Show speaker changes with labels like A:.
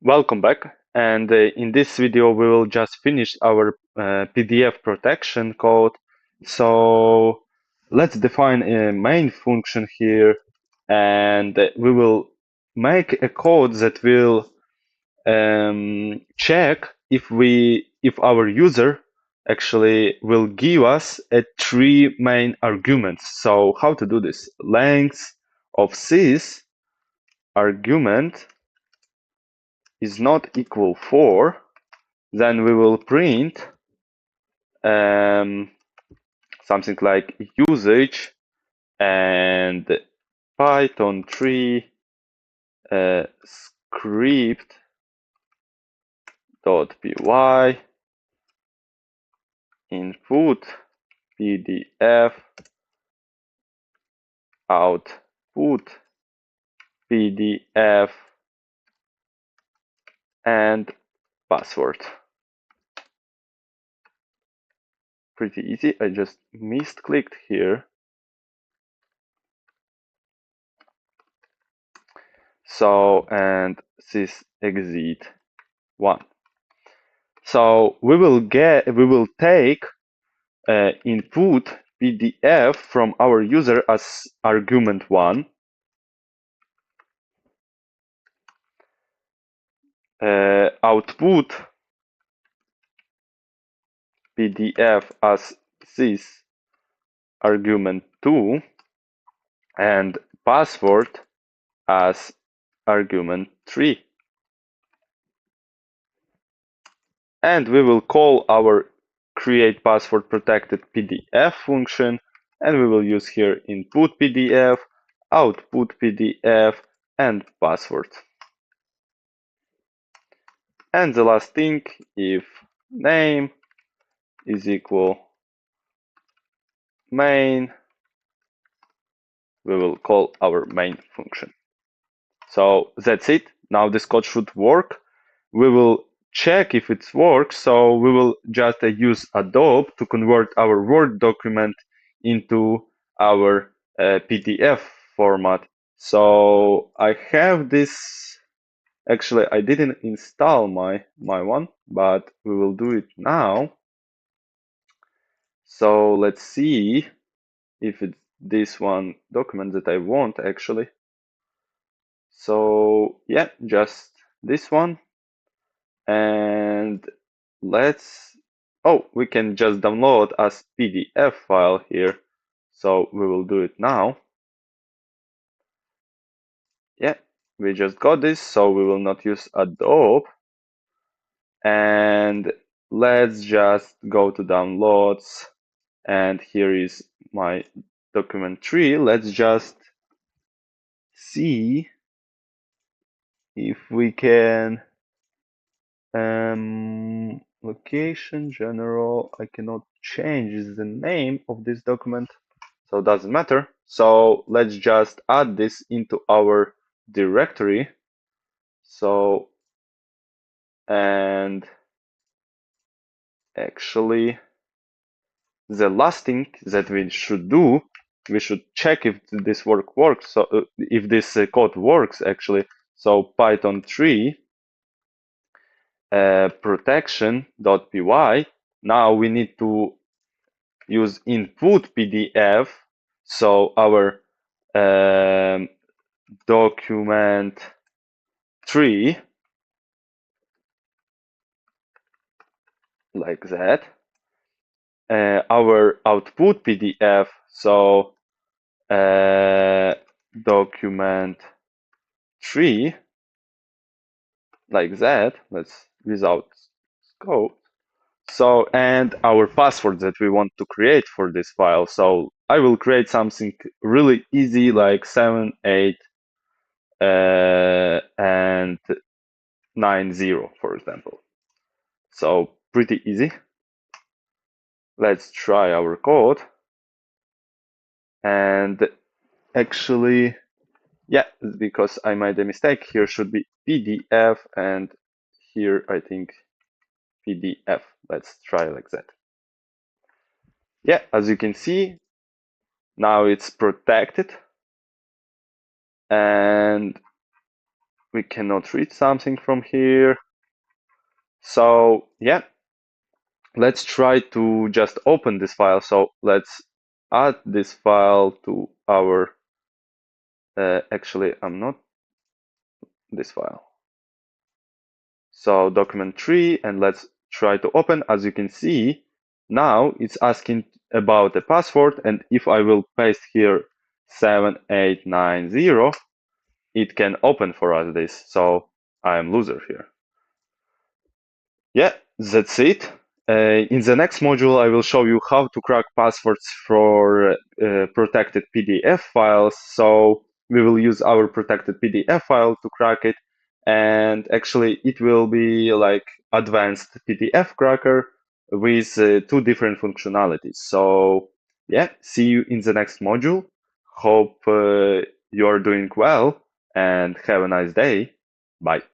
A: Welcome back, and in this video we will just finish our PDF protection code. So let's define a main function here, and we will make a code that will check if our user actually will give us three main arguments. So how to do this? Length of this argument is not equal 4, then we will print something like usage and Python 3 script.py input PDF output PDF and password. Pretty easy. I just misclicked here. So, and this exit 1. So we will take input PDF from our user as argument 1. Output PDF as this argument 2, and password as argument 3. And we will call our create password protected PDF function, and we will use here input PDF, output PDF, and password. And the last thing, if name is equal main, we will call our main function. So that's it. Now this code should work. We will check if it works. So we will just use Adobe to convert our Word document into our PDF format. So I have this. Actually, I didn't install my one, but we will do it now. So let's see if it's this one document that I want actually. So yeah, just this one. And we can just download as PDF file here. So we will do it now. Yeah, we just got this, so we will not use Adobe. And let's just go to downloads, and here is my document 3. Let's just see if we can location general. I cannot change the name of this document, so it doesn't matter. So let's just add this into our directory. So, and actually the last thing that we should do, we should check if this works. So if this code works actually. So Python 3 protection.py. Now we need to use input PDF. So our document 3, like that. Our output PDF, so document 3, like that. Let's without scope. So, and our password that we want to create for this file. So I will create something really easy, like 7, 8, and 90, for example. So pretty easy. Let's try our code. And actually, yeah, because I made a mistake, here should be PDF, and here I think PDF. Let's try like that. Yeah, as you can see, now it's protected, and we cannot read something from here. So yeah, let's try to just open this file. So let's add this file to our, actually, I'm not this file. So document 3, and let's try to open. As you can see, now it's asking about a password, and if I will paste here 7890, it can open for us this. So I am loser here. Yeah, that's it. In the next module, I will show you how to crack passwords for protected PDF files. So we will use our protected PDF file to crack it. And actually, it will be like advanced PDF cracker with two different functionalities. So yeah, see you in the next module. Hope you are doing well and have a nice day. Bye.